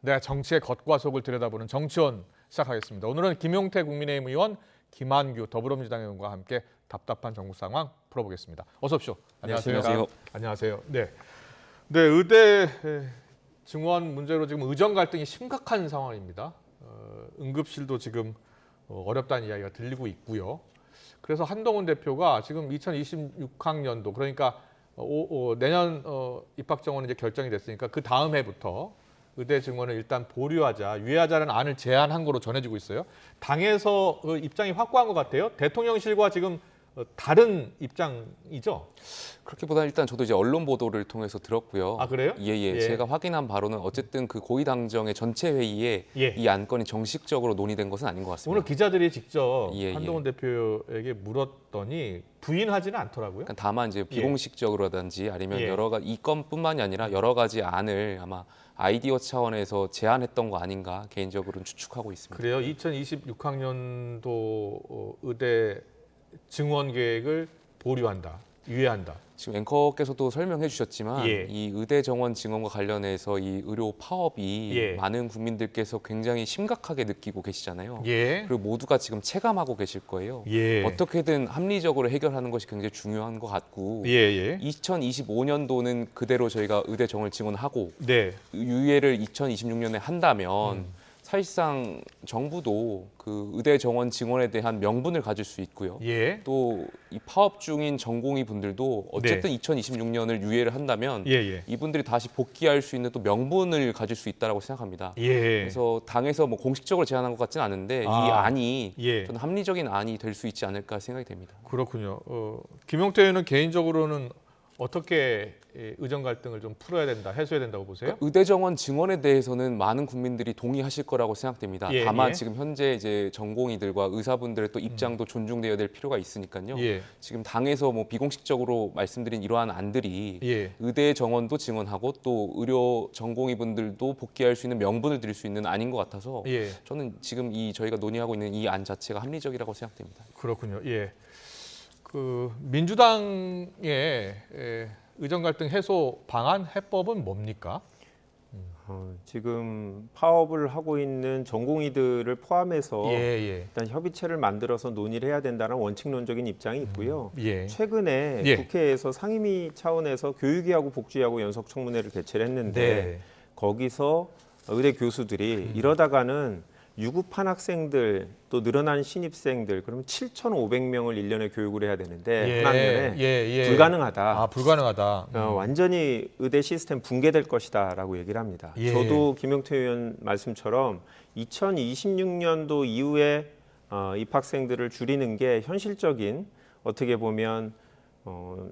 네, 정치의 겉과 속을 들여다보는 정치원 시작하겠습니다. 오늘은 김용태 국민의힘 의원, 김한규 더불어민주당 의원과 함께 답답한 전국 상황 풀어보겠습니다. 어서 오십시오. 안녕하세요. 안녕하세요. 안녕하세요. 네, 의대 증원 문제로 지금 의정 갈등이 심각한 상황입니다. 응급실도 지금 어렵다는 이야기가 들리고 있고요. 그래서 한동훈 대표가 지금 2026학년도 그러니까 내년 입학 정원이 이제 결정이 됐으니까 그 다음 해부터 의대 증원을 일단 보류하자, 유예하자는 안을 제안한 거로 전해지고 있어요. 당에서 입장이 확고한 것 같아요. 대통령실과 지금 다른 입장이죠? 그렇게보다는 일단 저도 이제 언론 보도를 통해서 들었고요. 아, 그래요? 예. 제가 확인한 바로는 어쨌든 그 고위당정의 전체 회의에 예. 이 안건이 정식적으로 논의된 것은 아닌 것 같습니다. 오늘 기자들이 직접 예. 한동훈 대표에게 물었더니 부인하지는 않더라고요. 그러니까 다만 이제 비공식적으로라든지 아니면 예. 여러 가지 이 건뿐만이 아니라 여러 가지 안을 아마 아이디어 차원에서 제안했던 거 아닌가 개인적으로는 추측하고 있습니다. 그래요? 2026학년도 의대 증원 계획을 보류한다, 유예한다. 지금 앵커께서도 설명해 주셨지만 예. 이 의대 정원 증원과 관련해서 이 의료 파업이 예. 많은 국민들께서 굉장히 심각하게 느끼고 계시잖아요. 예. 그리고 모두가 지금 체감하고 계실 거예요. 예. 어떻게든 합리적으로 해결하는 것이 굉장히 중요한 것 같고 예. 2025년도는 그대로 저희가 의대 정원을 증원하고 네. 유예를 2026년에 한다면 사실상 정부도 그 의대 정원 증원에 대한 명분을 가질 수 있고요. 예. 또 이 파업 중인 전공의 분들도 어쨌든 2026년을 유예를 한다면 예. 이분들이 다시 복귀할 수 있는 또 명분을 가질 수 있다라고 생각합니다. 예. 그래서 당에서 뭐 공식적으로 제안한 것 같지는 않은데 이 안이 예. 저는 합리적인 안이 될 수 있지 않을까 생각이 됩니다. 그렇군요. 김용태 의원은 개인적으로는 어떻게 의정 갈등을 좀 풀어야 된다, 해소해야 된다고 보세요? 의대 정원 증원에 대해서는 많은 국민들이 동의하실 거라고 생각됩니다. 예, 다만 예. 지금 현재 이제 전공의들과 의사분들의 또 입장도 존중되어야 될 필요가 있으니까요. 예. 지금 당에서 뭐 비공식적으로 말씀드린 이러한 안들이 예. 의대 정원도 증원하고 또 의료 전공의분들도 복귀할 수 있는 명분을 드릴 수 있는 안인 것 같아서 예. 저는 지금 이 저희가 논의하고 있는 이 안 자체가 합리적이라고 생각됩니다. 그렇군요. 예. 그 민주당의 의정 갈등 해소 방안 해법은 뭡니까? 지금 파업을 하고 있는 전공의들을 포함해서 예. 일단 협의체를 만들어서 논의를 해야 된다는 원칙론적인 입장이 있고요. 예. 최근에 예. 국회에서 상임위 차원에서 교육위하고 복지위하고 연석청문회를 개최를 했는데 네. 거기서 의대 교수들이 이러다가는 유급한 학생들 또 늘어난 신입생들 그러면 7,500명을 1년에 교육을 해야 되는데 한 학년에 불가능하다. 아, 불가능하다. 완전히 의대 시스템 붕괴될 것이다라고 얘기를 합니다. 예. 저도 김용태 의원 말씀처럼 2026년도 이후에 입학생들을 줄이는 게 현실적인 어떻게 보면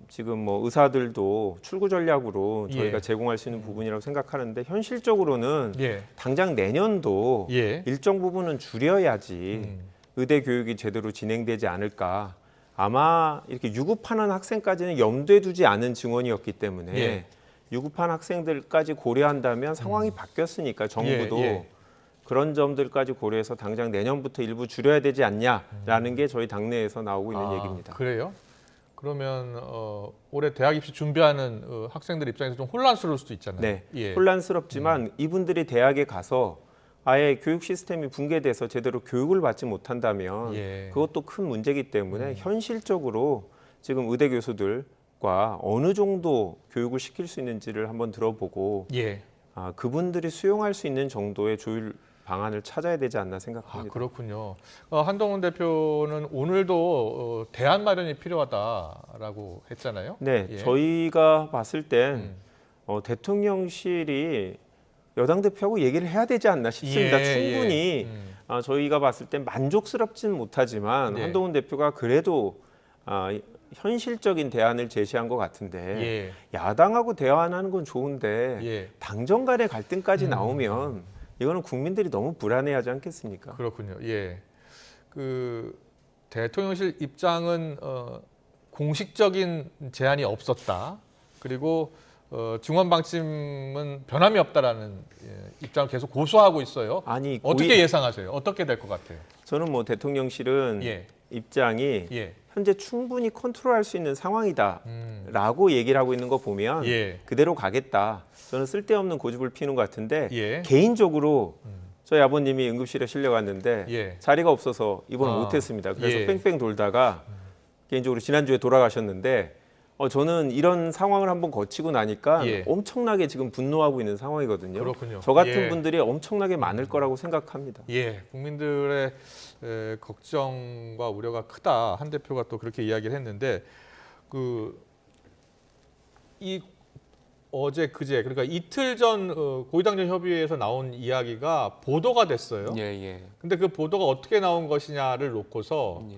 지금 뭐 의사들도 출구 전략으로 저희가 제공할 수 있는 부분이라고 생각하는데 현실적으로는 당장 내년도 일정 부분은 줄여야지 의대 교육이 제대로 진행되지 않을까. 아마 이렇게 유급하는 학생까지는 염두에 두지 않은 증원이었기 때문에 유급한 학생들까지 고려한다면 상황이 바뀌었으니까 정부도 그런 점들까지 고려해서 당장 내년부터 일부 줄여야 되지 않냐라는 게 저희 당내에서 나오고 있는 얘기입니다. 그래요? 그러면 올해 대학 입시 준비하는 학생들 입장에서 좀 혼란스러울 수도 있잖아요. 네, 예. 혼란스럽지만 이분들이 대학에 가서 아예 교육 시스템이 붕괴돼서 제대로 교육을 받지 못한다면 그것도 큰 문제이기 때문에 현실적으로 지금 의대 교수들과 어느 정도 교육을 시킬 수 있는지를 한번 들어보고 그분들이 수용할 수 있는 정도의 조율 방안을 찾아야 되지 않나 생각합니다. 그렇군요. 한동훈 대표는 오늘도 대안 마련이 필요하다라고 했잖아요. 네, 저희가 봤을 땐 대통령실이 여당 대표하고 얘기를 해야 되지 않나 싶습니다. 충분히 저희가 봤을 땐 만족스럽지는 못하지만 한동훈 대표가 그래도 현실적인 대안을 제시한 것 같은데 야당하고 대화하는 건 좋은데 당정 간의 갈등까지 나오면 이거는 국민들이 너무 불안해하지 않겠습니까? 그렇군요. 그 대통령실 입장은 공식적인 제안이 없었다. 그리고 증원 방침은 변함이 없다라는 입장을 계속 고수하고 있어요. 어떻게 예상하세요? 어떻게 될 것 같아요? 저는 뭐 대통령실은 입장이 현재 충분히 컨트롤할 수 있는 상황이다라고 얘기를 하고 있는 거 보면 예. 그대로 가겠다. 저는 쓸데없는 고집을 피우는 것 같은데 예. 개인적으로 저희 아버님이 응급실에 실려갔는데 예. 자리가 없어서 입원을 아. 못했습니다. 그래서 예. 뺑뺑 돌다가 개인적으로 지난주에 돌아가셨는데 저는 이런 상황을 한번 거치고 나니까 예. 엄청나게 지금 분노하고 있는 상황이거든요. 그렇군요. 저 같은 예. 분들이 엄청나게 많을 거라고 생각합니다. 예, 국민들의 걱정과 우려가 크다. 한 대표가 또 그렇게 이야기를 했는데 이 어제 그제 그러니까 이틀 전 고위당정 협의회에서 나온 이야기가 보도가 됐어요. 예, 예. 근데 그 보도가 어떻게 나온 것이냐를 놓고서 예.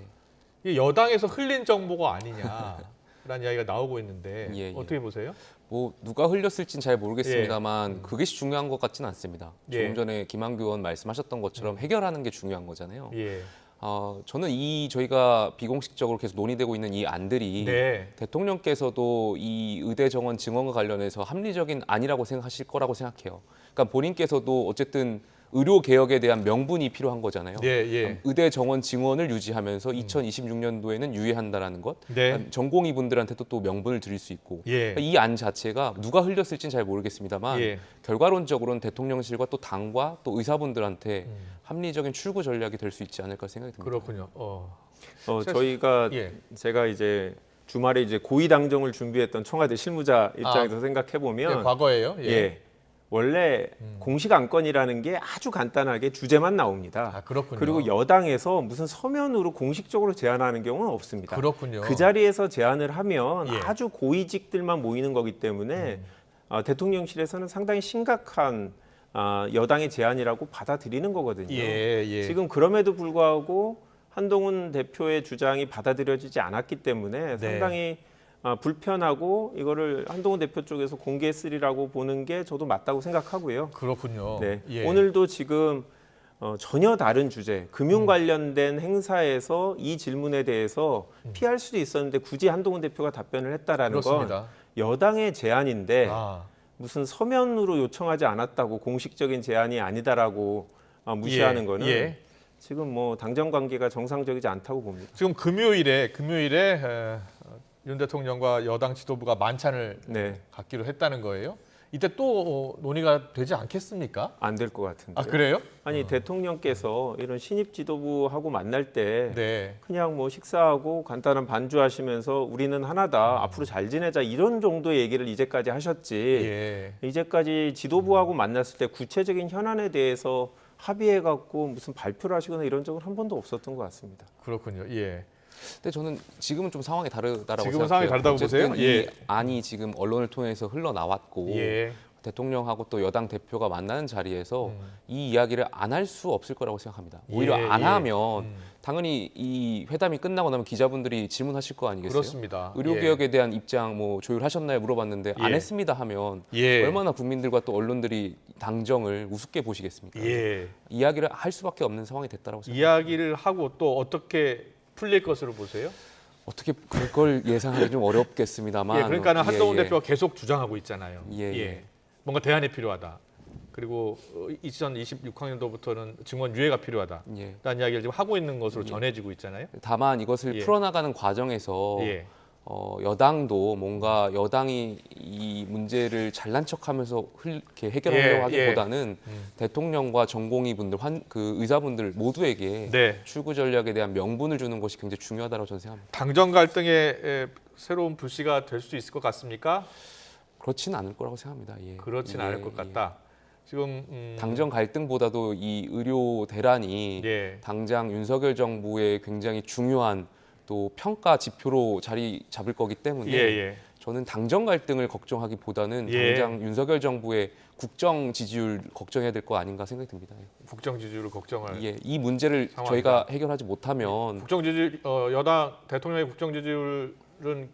이게 여당에서 흘린 정보가 아니냐라는 이야기가 나오고 있는데 예, 예. 어떻게 보세요? 뭐 누가 흘렸을진 잘 모르겠습니다만 그것이 중요한 것 같지는 않습니다. 예. 조금 전에 김한규 의원 말씀하셨던 것처럼 해결하는 게 중요한 거잖아요. 예. 저는 저희가 비공식적으로 계속 논의되고 있는 이 안들이 네. 대통령께서도 이 의대 정원 증원과 관련해서 합리적인 안이라고 생각하실 거라고 생각해요. 그러니까 본인께서도 어쨌든 의료 개혁에 대한 명분이 필요한 거잖아요. 예, 예. 의대 정원 증원을 유지하면서 2026년도에는 유예한다라는 것, 네. 전공의 분들한테도 또 명분을 드릴 수 있고 예. 이 안 자체가 누가 흘렸을지는 잘 모르겠습니다만 예. 결과론적으로는 대통령실과 또 당과 또 의사분들한테 합리적인 출구 전략이 될 수 있지 않을까 생각이 듭니다. 그렇군요. 저희가 예. 제가 이제 주말에 이제 고위 당정을 준비했던 청와대 실무자 입장에서 생각해 예, 보면 과거예요. 예. 원래 공식 안건이라는 게 아주 간단하게 주제만 나옵니다. 아, 그렇군요. 그리고 여당에서 무슨 서면으로 공식적으로 제안하는 경우는 없습니다. 그렇군요. 그 자리에서 제안을 하면 예. 아주 고위직들만 모이는 거기 때문에 대통령실에서는 상당히 심각한 여당의 제안이라고 받아들이는 거거든요. 예, 예. 지금 그럼에도 불구하고 한동훈 대표의 주장이 받아들여지지 않았기 때문에 네. 상당히 불편하고 이거를 한동훈 대표 쪽에서 공개했으리라고 보는 게 저도 맞다고 생각하고요. 그렇군요. 네. 예. 오늘도 지금 전혀 다른 주제, 금융 관련된 행사에서 이 질문에 대해서 피할 수도 있었는데 굳이 한동훈 대표가 답변을 했다라는 그렇습니다. 건 여당의 제안인데 아, 무슨 서면으로 요청하지 않았다고 공식적인 제안이 아니다라고 무시하는 예, 거는 예. 지금 뭐 당정 관계가 정상적이지 않다고 봅니다. 지금 금요일에 윤 대통령과 여당 지도부가 만찬을 네, 갖기로 했다는 거예요. 이때 또 논의가 되지 않겠습니까? 안 될 것 같은데. 아, 그래요? 아니 대통령께서 이런 신입 지도부하고 만날 때 네. 그냥 뭐 식사하고 간단한 반주하시면서 우리는 하나다 앞으로 잘 지내자 이런 정도의 얘기를 이제까지 하셨지. 예. 이제까지 지도부하고 만났을 때 구체적인 현안에 대해서 합의해 갖고 무슨 발표를 하시거나 이런 적은 한 번도 없었던 것 같습니다. 그렇군요. 예. 근데 저는 지금은 좀 상황이 다르다라고 지금은 생각해요. 상황이 다르다고 어쨌든 보세요? 이 예. 안이 지금 언론을 통해서 흘러나왔고 예. 대통령하고 또 여당 대표가 만나는 자리에서 이 이야기를 안 할 수 없을 거라고 생각합니다. 오히려 예, 안 예. 하면 당연히 이 회담이 끝나고 나면 기자분들이 질문하실 거 아니겠어요? 그렇습니다. 의료 예. 개혁에 대한 입장 뭐 조율하셨나요? 물어봤는데 안 예. 했습니다 하면 예. 얼마나 국민들과 또 언론들이 당정을 우습게 보시겠습니까? 예. 이야기를 할 수밖에 없는 상황이 됐다라고 생각합니다. 이야기를 하고 또 어떻게 풀릴 것으로 보세요? 어떻게 그걸 예상하기 좀 어렵겠습니다만. 예, 그러니까는 한동훈 예, 예. 대표가 계속 주장하고 있잖아요. 예, 예. 뭔가 대안이 필요하다. 그리고 2026학년도부터는 증원 유예가 필요하다. 예. 라는 이야기를 지금 하고 있는 것으로 전해지고 있잖아요. 다만 이것을 예. 풀어나가는 과정에서 예. 여당도 뭔가 여당이 이 문제를 잘난 척하면서 이렇게 해결하려고 예, 하기보다는 대통령과 전공의 분들, 그 의사분들 모두에게 네. 출구 전략에 대한 명분을 주는 것이 굉장히 중요하다고 저는 생각합니다. 당정 갈등의 새로운 불씨가 될 수 있을 것 같습니까? 그렇지는 않을 거라고 생각합니다. 예. 그렇진 예, 않을 것 예. 같다. 지금 당정 갈등보다도 이 의료 대란이 예. 당장 윤석열 정부의 굉장히 중요한 또 평가 지표로 자리 잡을 거기 때문에 예. 저는 당정 갈등을 걱정하기보다는 예. 당장 윤석열 정부의 국정 지지율 걱정해야 될 거 아닌가 생각이 듭니다. 국정 지지율을 걱정할. 예, 이 문제를 상황이다. 저희가 해결하지 못하면 국정 지지율 여당 대통령의 국정 지지율은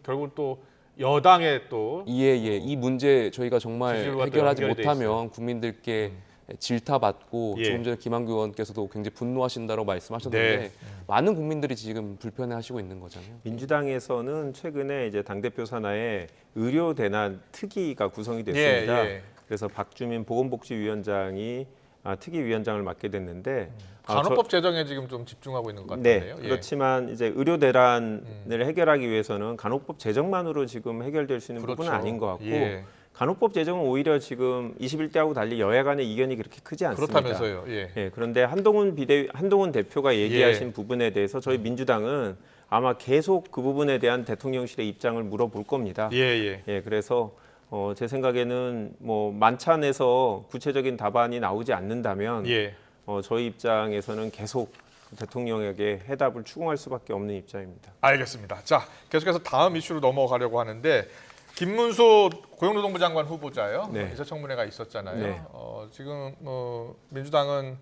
결국 또 여당의 또 이 문제 저희가 정말 지지율과 또 해결하지 연결이 돼 못하면 국민들께 질타받고 예. 조금 전에 김한규 의원께서도 굉장히 분노하신다고 말씀하셨는데 네. 많은 국민들이 지금 불편해하시고 있는 거잖아요. 민주당에서는 최근에 이제 당대표 산하에 의료 대난 특위가 구성이 됐습니다. 예. 그래서 박주민 보건복지위원장이 특위위원장을 맡게 됐는데 간호법 제정에 지금 좀 집중하고 있는 것 네, 같은데요. 그렇지만 이제 의료 대란을 해결하기 위해서는 간호법 제정만으로 지금 해결될 수 있는 부분은 아닌 것 같고 예. 간호법 제정은 오히려 지금 21대하고 달리 여야 간의 이견이 그렇게 크지 않습니다. 그렇다면서요. 예. 예, 그런데 한동훈 대표가 얘기하신 부분에 대해서 저희 민주당은 아마 계속 그 부분에 대한 대통령실의 입장을 물어볼 겁니다. 예, 예. 예, 그래서 제 생각에는 뭐 만찬에서 구체적인 답안이 나오지 않는다면 예. 저희 입장에서는 계속 대통령에게 해답을 추궁할 수밖에 없는 입장입니다. 알겠습니다. 자, 계속해서 다음 이슈로 넘어가려고 하는데 김문수 고용노동부 장관 후보자요. 네. 인사청문회가 있었잖아요. 네. 지금 민주당은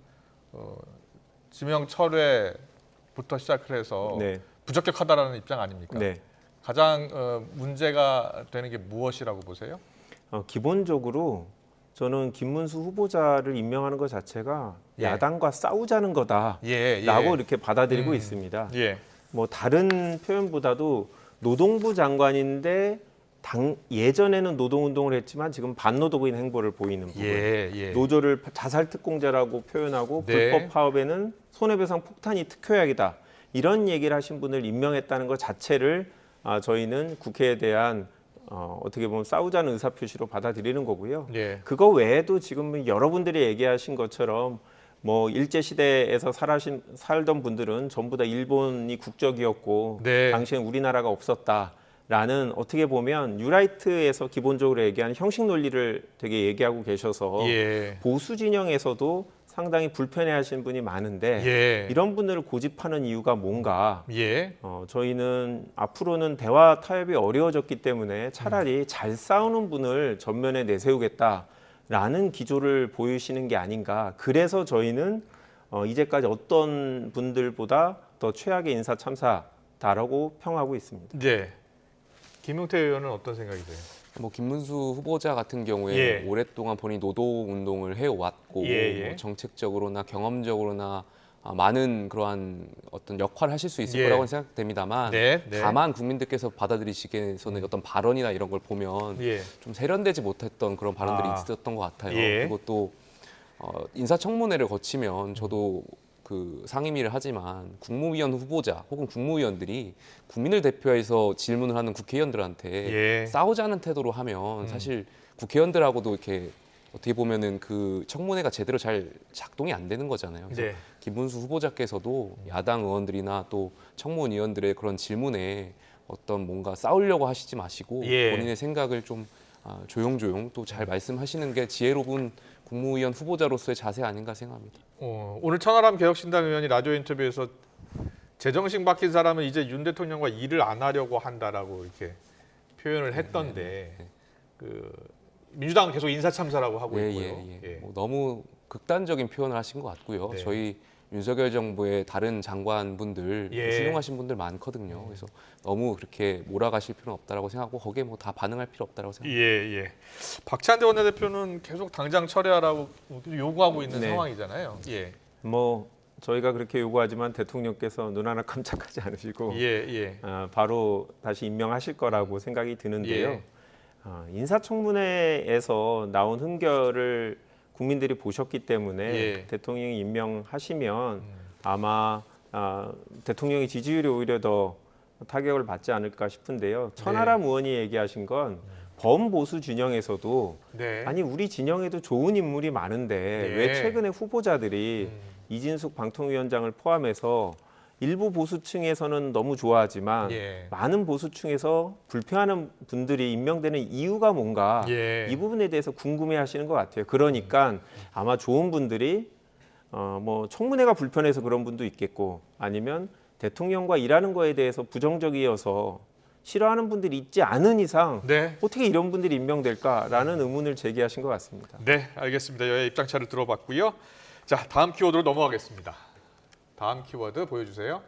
지명 철회부터 시작을 해서 네. 부적격하다라는 입장 아닙니까? 네. 가장 문제가 되는 게 무엇이라고 보세요? 기본적으로 저는 김문수 후보자를 임명하는 것 자체가 예. 야당과 싸우자는 거다라고 예, 이렇게 받아들이고 있습니다. 예. 뭐 다른 표현보다도 노동부 장관인데 예전에는 노동운동을 했지만 지금 반노동인 행보를 보이는 부분. 예. 노조를 자살특공자라고 표현하고 네. 불법 파업에는 손해배상 폭탄이 특효약이다. 이런 얘기를 하신 분을 임명했다는 것 자체를 저희는 국회에 대한 어떻게 보면 싸우자는 의사표시로 받아들이는 거고요. 예. 그거 외에도 지금 여러분들이 얘기하신 것처럼 뭐 일제 시대에서 살던 분들은 전부 다 일본이 국적이었고 네. 당시엔 우리나라가 없었다라는 어떻게 보면 뉴라이트에서 기본적으로 얘기하는 형식 논리를 되게 얘기하고 계셔서 예. 보수 진영에서도 상당히 불편해하시는 분이 많은데 예. 이런 분들을 고집하는 이유가 뭔가? 예. 저희는 앞으로는 대화 타협이 어려워졌기 때문에 차라리 잘 싸우는 분을 전면에 내세우겠다라는 기조를 보이시는 게 아닌가. 그래서 저희는 이제까지 어떤 분들보다 더 최악의 인사 참사다라고 평하고 있습니다. 네. 김용태 의원은 어떤 생각이세요? 뭐 김문수 후보자 같은 경우에 예. 오랫동안 본인이 노동 운동을 해왔고 예. 뭐 정책적으로나 경험적으로나 많은 그러한 어떤 역할을 하실 수 있을 예. 거라고 생각됩니다만 네. 다만 국민들께서 받아들이시기에는 어떤 발언이나 이런 걸 보면 예. 좀 세련되지 못했던 그런 발언들이 있었던 것 같아요. 예. 그리고 또 인사청문회를 거치면 저도 그 상임위를 하지만 국무위원 후보자 혹은 국무위원들이 국민을 대표해서 질문을 하는 국회의원들한테 예. 싸우자는 태도로 하면 사실 국회의원들하고도 이렇게 어떻게 보면은 그 청문회가 제대로 잘 작동이 안 되는 거잖아요. 그래서 네. 김문수 후보자께서도 야당 의원들이나 또 청문위원들의 그런 질문에 어떤 뭔가 싸우려고 하시지 마시고 예. 본인의 생각을 좀 조용조용 또 잘 말씀하시는 게 지혜로운 국무위원 후보자로서의 자세 아닌가 생각합니다. 오늘 천하람 개혁신당 의원이 라디오 인터뷰에서 제정신 박힌 사람은 이제 윤 대통령과 일을 안 하려고 한다라고 이렇게 표현을 했던데 그 민주당은 계속 인사참사라고 하고 있고요. 예. 뭐 너무 극단적인 표현을 하신 것 같고요. 네. 저희 윤석열 정부의 다른 장관분들 예. 훌륭하신 분들 많거든요. 그래서 너무 그렇게 몰아가실 필요는 없다라고 생각하고 거기에 뭐 다 반응할 필요 없다라고 생각합니다. 예. 박찬대 원내대표는 계속 당장 처리하라고 요구하고 있는 네. 상황이잖아요. 예. 뭐 저희가 그렇게 요구하지만 대통령께서 눈 하나 깜짝하지 않으시고 예. 바로 다시 임명하실 거라고 생각이 드는데요. 예. 인사청문회에서 나온 흥결을 국민들이 보셨기 때문에 예. 대통령이 임명하시면 아마 대통령의 지지율이 오히려 더 타격을 받지 않을까 싶은데요. 천하람 의원이 얘기하신 건 범보수 진영에서도 네. 아니 우리 진영에도 좋은 인물이 많은데 예. 왜 최근에 후보자들이 이진숙 방통위원장을 포함해서 일부 보수층에서는 너무 좋아하지만 예. 많은 보수층에서 불편한 분들이 임명되는 이유가 뭔가 예. 이 부분에 대해서 궁금해하시는 것 같아요. 그러니까 아마 좋은 분들이 뭐 청문회가 불편해서 그런 분도 있겠고 아니면 대통령과 일하는 거에 대해서 부정적이어서 싫어하는 분들이 있지 않은 이상 네. 어떻게 이런 분들이 임명될까라는 의문을 제기하신 것 같습니다. 네, 알겠습니다. 여의 입장차를 들어봤고요. 자, 다음 키워드로 넘어가겠습니다. 다음 키워드 보여주세요.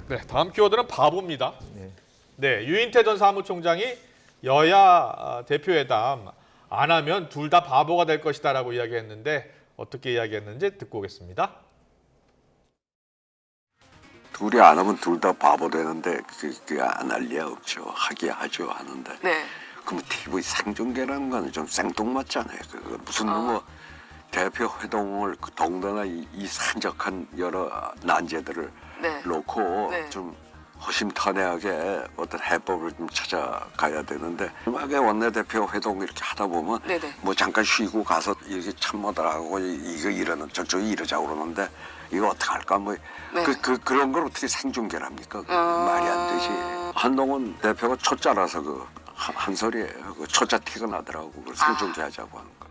네, 다음 키워드는 바보입니다. 네, 유인태 전 사무총장이 여야 대표회담 안 하면 둘 다 바보가 될 것이다라고 이야기했는데 어떻게 이야기했는지 듣고 오겠습니다. 둘이 안 하면 둘 다 바보 되는데 그게 안 할 리가 없죠. 하게 하죠 하는데. 네. 그럼 TV 생중계라는 건 좀 생뚱맞잖아요. 그 무슨 뭐 대표 회동을 더군다나 이 산적한 여러 난제들을 네. 놓고 네. 좀 허심탄회하게 어떤 해법을 좀 찾아가야 되는데 음악의 원내대표 회동 이렇게 하다 보면 네네. 뭐 잠깐 쉬고 가서 이렇게 참모들하고 이거 이러는 저쪽이 이러자고 그러는데 이거 어떻게 할까 뭐 네. 그런 걸 어떻게 생중계를 합니까? 말이 안 되지. 한동훈 대표가 초짜라서 한 소리예요. 그 초짜 티가 나더라고. 그걸 생중계하자고 하는 거.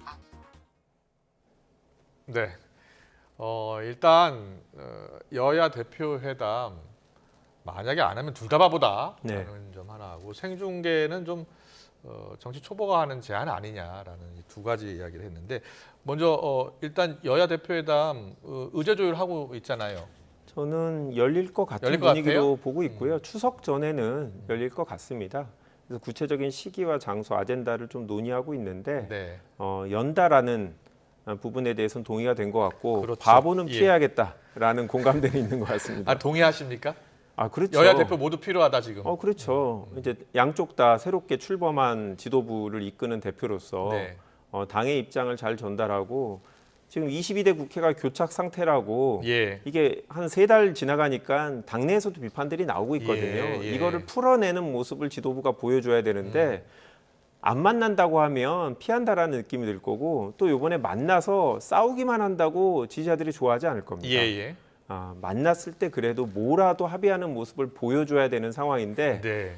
네. 일단 여야 대표 회담 만약에 안 하면 둘 다 바보다라는 네. 점 하나 하고 생중계는 좀 정치 초보가 하는 제안 아니냐라는 이 두 가지 이야기를 했는데 먼저 일단 여야 대표 회담 의제 조율하고 있잖아요. 저는 열릴 것 같은 열릴 것 분위기로 같아요? 보고 있고요. 추석 전에는 열릴 것 같습니다. 그래서 구체적인 시기와 장소, 아젠다를 좀 논의하고 있는데 네. 연다라는 부분에 대해서는 동의가 된 것 같고 그렇죠. 바보는 예. 피해야겠다라는 공감대는 있는 것 같습니다. 아 동의하십니까? 그렇죠. 여야 대표 모두 필요하다 지금. 그렇죠. 이제 양쪽 다 새롭게 출범한 지도부를 이끄는 대표로서 네. 당의 입장을 잘 전달하고 지금 22대 국회가 교착 상태라고 예. 이게 한 3달 지나가니까 당내에서도 비판들이 나오고 있거든요. 예. 이거를 풀어내는 모습을 지도부가 보여줘야 되는데 안 만난다고 하면 피한다라는 느낌이 들 거고 또 이번에 만나서 싸우기만 한다고 지지자들이 좋아하지 않을 겁니다. 예. 만났을 때 그래도 뭐라도 합의하는 모습을 보여줘야 되는 상황인데 네.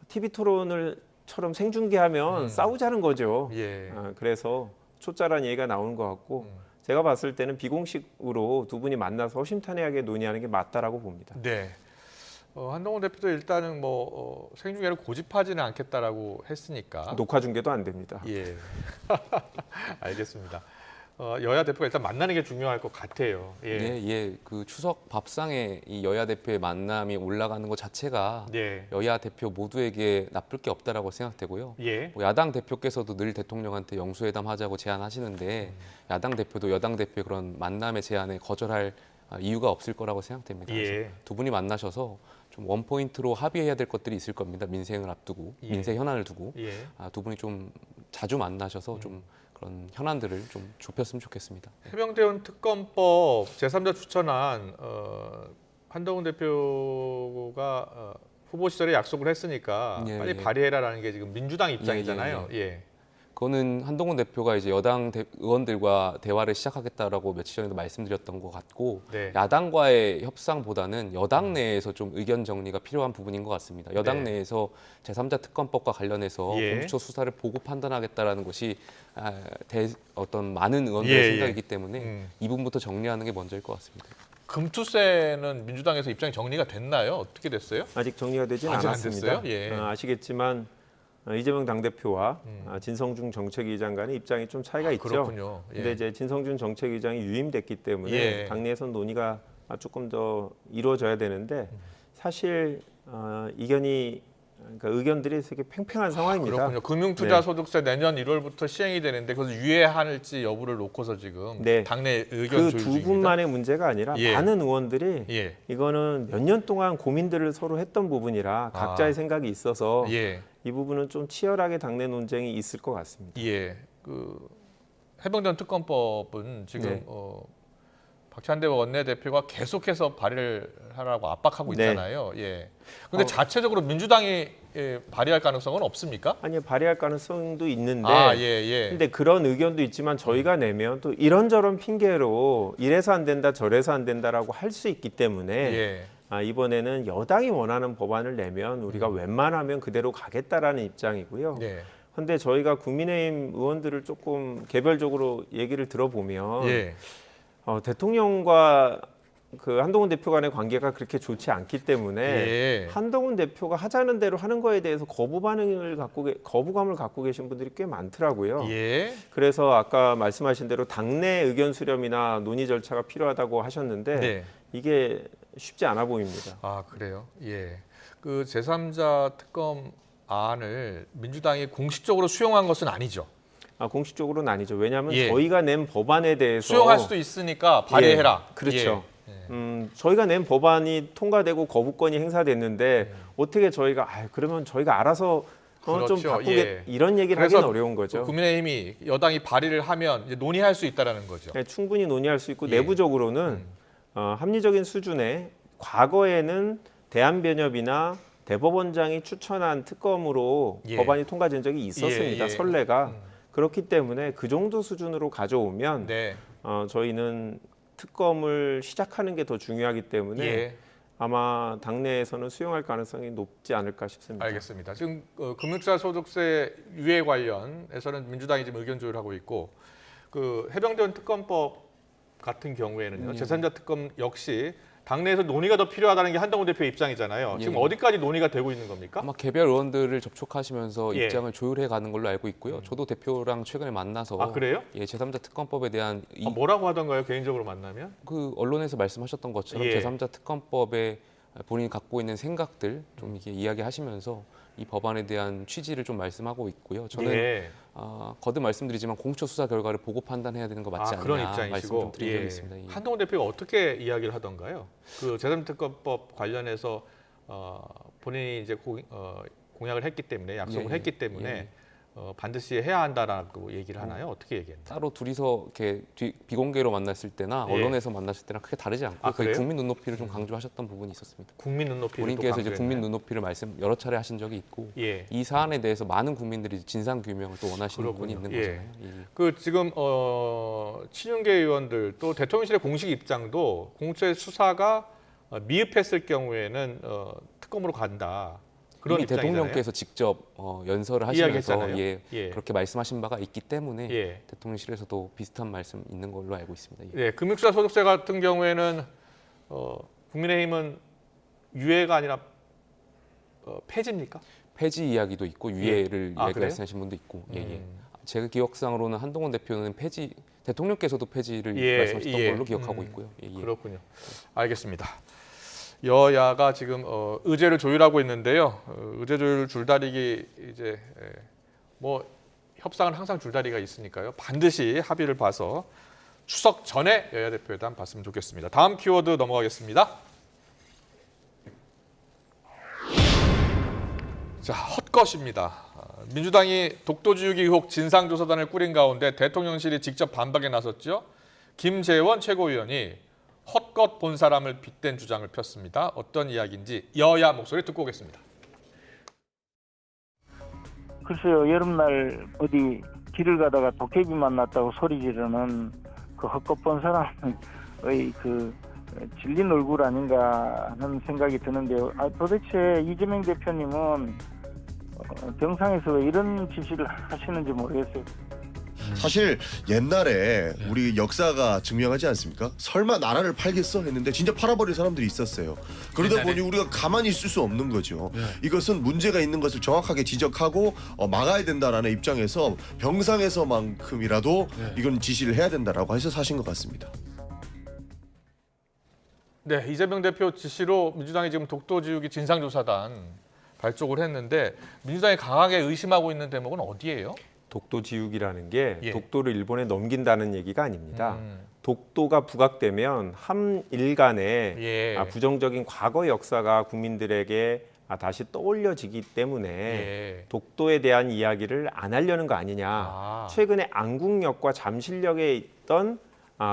TV 토론을처럼 생중계하면 싸우자는 거죠. 예. 그래서 초짜란 얘기가 나오는 것 같고 제가 봤을 때는 비공식으로 두 분이 만나서 허심탄회하게 논의하는 게 맞다라고 봅니다. 네. 한동훈 대표도 일단은 생중계를 고집하지는 않겠다라고 했으니까. 녹화 중계도 안 됩니다. 예. 알겠습니다. 여야 대표가 일단 만나는 게 중요할 것 같아요. 예. 예. 그 추석 밥상에 이 여야 대표의 만남이 올라가는 것 자체가 예. 여야 대표 모두에게 나쁠 게 없다라고 생각되고요. 예. 뭐 야당 대표께서도 늘 대통령한테 영수회담 하자고 제안하시는데 야당 대표도 여당 대표의 그런 만남의 제안에 거절할 이유가 없을 거라고 생각됩니다. 예. 그래서 두 분이 만나셔서 좀 원포인트로 합의해야 될 것들이 있을 겁니다. 민생을 앞두고 예. 민생 현안을 두고 예. 두 분이 좀 자주 만나셔서 좀 그런 현안들을 좀 좁혔으면 좋겠습니다. 해병대원 특검법 제3자 추천안 한동훈 대표가 후보 시절에 약속을 했으니까 예, 빨리 예. 발의해라라는 게 지금 민주당 입장이잖아요. 예. 그거는 한동훈 대표가 이제 여당 의원들과 대화를 시작하겠다라고 며칠 전에도 말씀드렸던 것 같고 네. 야당과의 협상보다는 여당 내에서 좀 의견 정리가 필요한 부분인 것 같습니다. 여당 네. 내에서 제3자 특검법과 관련해서 예. 공수처 수사를 보고 판단하겠다라는 것이 어떤 많은 의원들의 예, 예. 생각이기 때문에 이 부분부터 정리하는 게 먼저일 것 같습니다. 금투세는 민주당에서 입장이 정리가 됐나요? 어떻게 됐어요? 아직 정리가 되진 아직 안 않았습니다. 됐어요? 예. 아시겠지만 이재명 당대표와 진성준 정책위의장 간의 입장이 좀 차이가 있죠. 그렇군요. 예. 근데 이제 진성준 정책위의장이 유임됐기 때문에 예. 당내에선 논의가 조금 더 이루어져야 되는데 사실 의견들이 되게 팽팽한 상황입니다. 그렇군요. 금융투자소득세 내년 1월부터 시행이 되는데 그것을 유예할지 여부를 놓고서 지금 네. 당내 의견 그 조율 두 중입니다. 분만의 문제가 아니라 예. 많은 의원들이 예. 이거는 몇 년 동안 고민들을 서로 했던 부분이라 각자의 생각이 있어서 예. 이 부분은 좀 치열하게 당내 논쟁이 있을 것 같습니다. 예. 그 해병대원 특검법은 지금 네. 박찬대 원내대표가 계속해서 발의를 하라고 압박하고 네. 있잖아요. 예. 근데 자체적으로 민주당이 발의할 가능성은 없습니까? 아니 발의할 가능성도 있는데 예. 근데 그런 의견도 있지만 저희가 내면 또 이런저런 핑계로 이래서 안 된다 저래서 안 된다라고 할 수 있기 때문에 예. 이번에는 여당이 원하는 법안을 내면 우리가 웬만하면 그대로 가겠다라는 입장이고요. 예. 그런데 저희가 국민의힘 의원들을 조금 개별적으로 얘기를 들어보면 예. 대통령과 그 한동훈 대표 간의 관계가 그렇게 좋지 않기 때문에 예. 한동훈 대표가 하자는 대로 하는 거에 대해서 거부감을 갖고 계신 분들이 꽤 많더라고요. 예. 그래서 아까 말씀하신 대로 당내 의견 수렴이나 논의 절차가 필요하다고 하셨는데 네. 이게 쉽지 않아 보입니다. 그래요. 예. 그 제3자 특검 안을 민주당이 공식적으로 수용한 것은 아니죠. 공식적으로는 아니죠. 왜냐하면 예. 저희가 낸 법안에 대해서 수용할 수도 있으니까 발의해라. 예, 그렇죠. 예. 저희가 낸 법안이 통과되고 거부권이 행사됐는데 어떻게 저희가 그러면 저희가 알아서 좀 그렇죠. 바꾸게 예. 이런 얘기를 그래서 하기는 어려운 거죠. 국민의힘이 여당이 발의를 하면 이제 논의할 수 있다라는 거죠. 네, 충분히 논의할 수 있고 예. 내부적으로는 합리적인 수준의 과거에는 대한변협이나 대법원장이 추천한 특검으로 예. 법안이 통과된 적이 있었습니다. 예. 선례가. 그렇기 때문에 그 정도 수준으로 가져오면 네. 저희는 특검을 시작하는 게 더 중요하기 때문에 예. 아마 당내에서는 수용할 가능성이 높지 않을까 싶습니다. 알겠습니다. 지금 금융투자 소득세 유예 관련해서는 민주당이 지금 의견 조율하고 있고 그 해병대원 특검법 같은 경우에는요. 제3자 특검 역시 당내에서 논의가 더 필요하다는 게 한동훈 대표의 입장이잖아요. 지금 예. 어디까지 논의가 되고 있는 겁니까? 아마 개별 의원들을 접촉하시면서 예. 입장을 조율해 가는 걸로 알고 있고요. 저도 대표랑 최근에 만나서 아 그래요? 예, 제3자 특검법에 대한 뭐라고 하던가요? 개인적으로 만나면? 그 언론에서 말씀하셨던 것처럼 예. 제3자 특검법에 본인이 갖고 있는 생각들 좀 이렇게 이야기하시면서 이 법안에 대한 취지를 좀 말씀하고 있고요. 저는 예. 거듭 말씀드리지만 공수처 수사 결과를 보고 판단해야 되는 거 맞지 않냐 그런 말씀 입장이시고 좀 드린 적이 있습니다. 예. 한동훈 대표가 어떻게 이야기를 하던가요? 그 제3특검법 관련해서 본인이 이제 공약을 했기 때문에 약속을 예, 했기 때문에 반드시 해야 한다라고 얘기를 하나요? 어떻게 얘기했나요? 따로 둘이서 이렇게 비공개로 만났을 때나 예. 언론에서 만났을 때랑 크게 다르지 않고 아, 거의 그래요? 국민 눈높이를 좀 강조하셨던 부분이 있었습니다. 국민 눈높이를 본인께서 또 이제 강조했나요? 국민 눈높이를 말씀 여러 차례 하신 적이 있고 예. 이 사안에 대해서 많은 국민들이 진상 규명을 또 원하시는 부분이 그렇군요. 있는 예. 거잖아요. 예. 그 지금 친윤계 의원들 또 대통령실의 공식 입장도 공수처의 수사가 미흡했을 경우에는 특검으로 간다. 그런 이미 입장이잖아요. 대통령께서 직접 연설을 하시면서 이야기했잖아요. 예, 예. 그렇게 말씀하신 바가 있기 때문에 예. 대통령실에서도 비슷한 말씀 있는 걸로 알고 있습니다. 예. 예, 금융투자 소득세 같은 경우에는 국민의힘은 유예가 아니라 폐지입니까? 폐지 이야기도 있고 유예를 아, 이야기 그래요? 말씀하신 분도 있고 제 기억상으로는 한동훈 대표는 폐지 대통령께서도 폐지를 예, 말씀하셨던 예. 걸로 기억하고 있고요. 예, 예. 그렇군요. 알겠습니다. 여야가 지금 의제를 조율하고 있는데요. 의제 조율 줄다리기 이제 뭐 협상은 항상 줄다리가 있으니까요. 반드시 합의를 봐서 추석 전에 여야 대표회담 봤으면 좋겠습니다. 다음 키워드 넘어가겠습니다. 자, 헛것입니다. 민주당이 독도지우기 의혹 진상조사단을 꾸린 가운데 대통령실이 직접 반박에 나섰죠. 김재원 최고위원이 헛것 본 사람을 빗댄 주장을 폈습니다. 어떤 이야기인지 여야 목소리 듣고 오겠습니다. 글쎄요, 여름날 어디 길을 가다가 도깨비 만났다고 소리 지르는 그 헛것 본 사람의 그 질린 얼굴 아닌가 하는 생각이 드는데요. 도대체 이재명 대표님은 정상에서 왜 이런 지시를 하시는지 모르겠어요. 사실 옛날에 우리 역사가 증명하지 않습니까? 설마 나라를 팔겠어 했는데 진짜 팔아버린 사람들이 있었어요. 그러다 옛날에? 보니 우리가 가만히 있을 수 없는 거죠. 이것은 문제가 있는 것을 정확하게 지적하고 막아야 된다라는 입장에서 병상에서만큼이라도 이건 지시를 해야 된다라고 해서 사신 것 같습니다. 네, 이재명 대표 지시로 민주당이 지금 독도지우기 진상조사단 발족을 했는데 민주당이 강하게 의심하고 있는 대목은 어디예요? 독도 지우기라는 게 예. 독도를 일본에 넘긴다는 얘기가 아닙니다. 독도가 부각되면 한일 간의 예. 부정적인 과거 역사가 국민들에게 다시 떠올려지기 때문에 예. 독도에 대한 이야기를 안 하려는 거 아니냐. 아. 최근에 안국역과 잠실역에 있던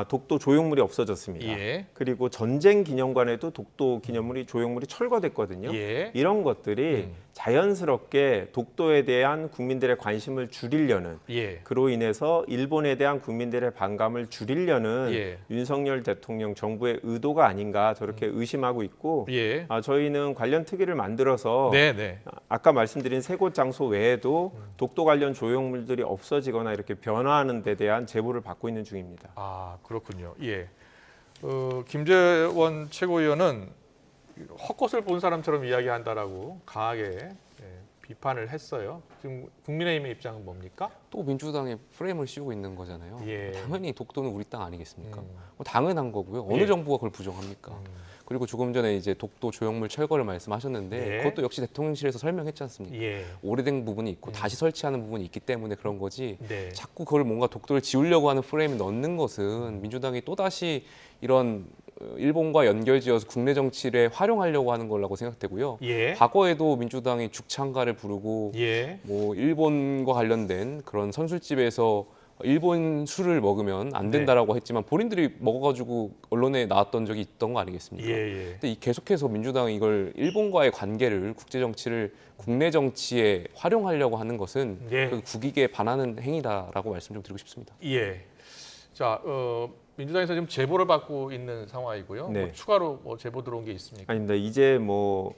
독도 조형물이 없어졌습니다. 예. 그리고 전쟁 기념관에도 독도 기념물이 조형물이 철거됐거든요. 예. 이런 것들이 자연스럽게 독도에 대한 국민들의 관심을 줄이려는 예. 그로 인해서 일본에 대한 국민들의 반감을 줄이려는 예. 윤석열 대통령 정부의 의도가 아닌가 저렇게 의심하고 있고 예. 저희는 관련 특위를 만들어서 네, 네. 아까 말씀드린 세 곳 장소 외에도 독도 관련 조형물들이 없어지거나 이렇게 변화하는 데 대한 제보를 받고 있는 중입니다. 아, 그렇군요. 예. 김재원 최고위원은 헛것을 본 사람처럼 이야기한다라고 강하게 비판을 했어요. 지금 국민의힘의 입장은 뭡니까? 또 민주당의 프레임을 씌우고 있는 거잖아요. 예. 당연히 독도는 우리 땅 아니겠습니까? 뭐 당연한 거고요. 어느 예. 정부가 그걸 부정합니까? 그리고 조금 전에 이제 독도 조형물 철거를 말씀하셨는데 예. 그것도 역시 대통령실에서 설명했지 않습니까? 예. 오래된 부분이 있고 다시 설치하는 부분이 있기 때문에 그런 거지. 네. 자꾸 그걸 뭔가 독도를 지우려고 하는 프레임에 넣는 것은 민주당이 또 다시 이런 일본과 연결지어서 국내 정치를 활용하려고 하는 거라고 생각되고요. 예. 과거에도 민주당이 죽창가를 부르고 예. 뭐 일본과 관련된 그런 선술집에서 일본 술을 먹으면 안 된다라고 했지만 본인들이 먹어가지고 언론에 나왔던 적이 있던 거 아니겠습니까? 예. 예. 근데 계속해서 민주당이 이걸 일본과의 관계를 국제 정치를 국내 정치에 활용하려고 하는 것은 예. 그 국익에 반하는 행위다라고 말씀 좀 드리고 싶습니다. 예. 자, 민주당에서 지금 제보를 받고 있는 상황이고요. 네. 뭐 추가로 뭐 제보 들어온 게 있습니까? 아닙니다. 이제 뭐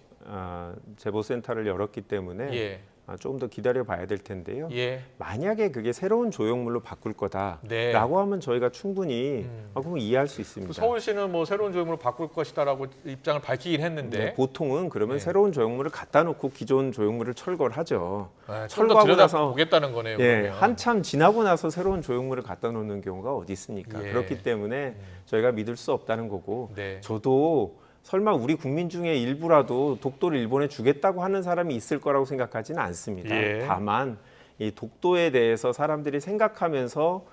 제보센터를 열었기 때문에 예. 조금 더 기다려 봐야 될 텐데요. 예. 만약에 그게 새로운 조형물로 바꿀 거다라고 네. 하면 저희가 충분히 그럼 이해할 수 그 있습니다. 서울시는 뭐 새로운 조형으로 바꿀 것이다라고 입장을 밝히긴 했는데 네, 보통은 그러면 네. 새로운 조형물을 갖다 놓고 기존 조형물을 철거를 하죠. 좀더 철거하고 들여다 나서 보겠다는 거네요. 예, 그러면. 한참 지나고 나서 새로운 조형물을 갖다 놓는 경우가 어디 있습니까? 예. 그렇기 때문에 저희가 믿을 수 없다는 거고 네. 저도 설마 우리 국민 중에 일부라도 독도를 일본에 주겠다고 하는 사람이 있을 거라고 생각하지는 않습니다. 예. 다만 이 독도에 대해서 사람들이 생각하면서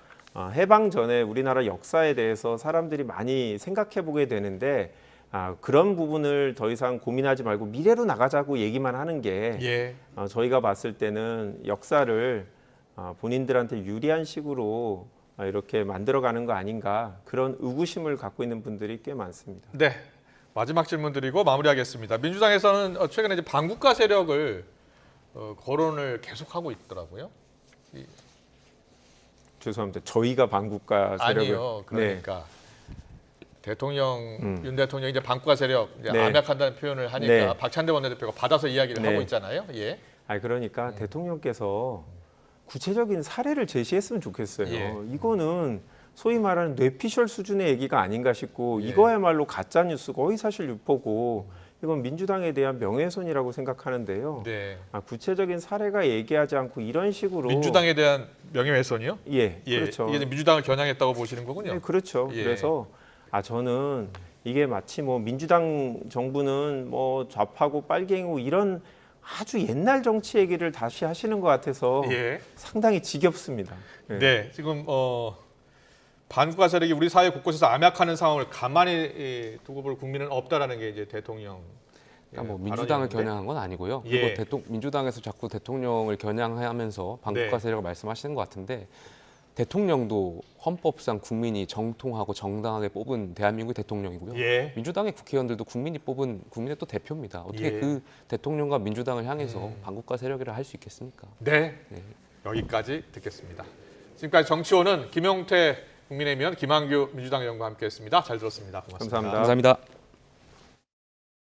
해방 전에 우리나라 역사에 대해서 사람들이 많이 생각해 보게 되는데 그런 부분을 더 이상 고민하지 말고 미래로 나가자고 얘기만 하는 게 예. 저희가 봤을 때는 역사를 본인들한테 유리한 식으로 이렇게 만들어가는 거 아닌가 그런 의구심을 갖고 있는 분들이 꽤 많습니다. 네. 마지막 질문 드리고 마무리하겠습니다. 민주당에서는 최근에 이제 반국가 세력을 거론을 계속하고 있더라고요. 죄송합니다. 저희가 반국가 세력을 아니요. 그러니까 대통령 윤 대통령이 이제 반국가 세력 이제 네. 암약한다는 표현을 하니까 네. 박찬대 원내대표가 받아서 이야기를 네. 하고 있잖아요. 예. 그러니까 대통령께서 구체적인 사례를 제시했으면 좋겠어요. 예. 이거는 소위 말하는 뇌피셜 수준의 얘기가 아닌가 싶고 예. 이거야말로 가짜 뉴스 거의 사실 유포고 이건 민주당에 대한 명예훼손이라고 생각하는데요. 네. 구체적인 사례가 얘기하지 않고 이런 식으로 민주당에 대한 명예훼손이요? 예, 예. 그렇죠. 이게 이제 민주당을 겨냥했다고 보시는 거군요. 네, 그렇죠. 예. 그래서 저는 이게 마치 뭐 민주당 정부는 뭐 좌파고 빨갱이고 이런 아주 옛날 정치 얘기를 다시 하시는 것 같아서 예. 상당히 지겹습니다. 예. 네. 지금 반국가 세력이 우리 사회 곳곳에서 암약하는 상황을 가만히 두고 볼 국민은 없다라는 게 이제 대통령. 그러니까 뭐 민주당을 발언이었는데. 겨냥한 건 아니고요. 예. 그리고 민주당에서 자꾸 대통령을 겨냥하면서 반국가 네. 세력을 말씀하시는 것 같은데 대통령도 헌법상 국민이 정통하고 정당하게 뽑은 대한민국의 대통령이고요. 예. 민주당의 국회의원들도 국민이 뽑은 국민의 또 대표입니다. 어떻게 예. 그 대통령과 민주당을 향해서 반국가 세력이라 할 수 있겠습니까? 네. 네. 여기까지 듣겠습니다. 지금까지 정치원은 김용태 국민의힘 의원, 김한규 민주당 의원과 함께했습니다. 잘 들었습니다. 고맙습니다. 감사합니다. 감사합니다.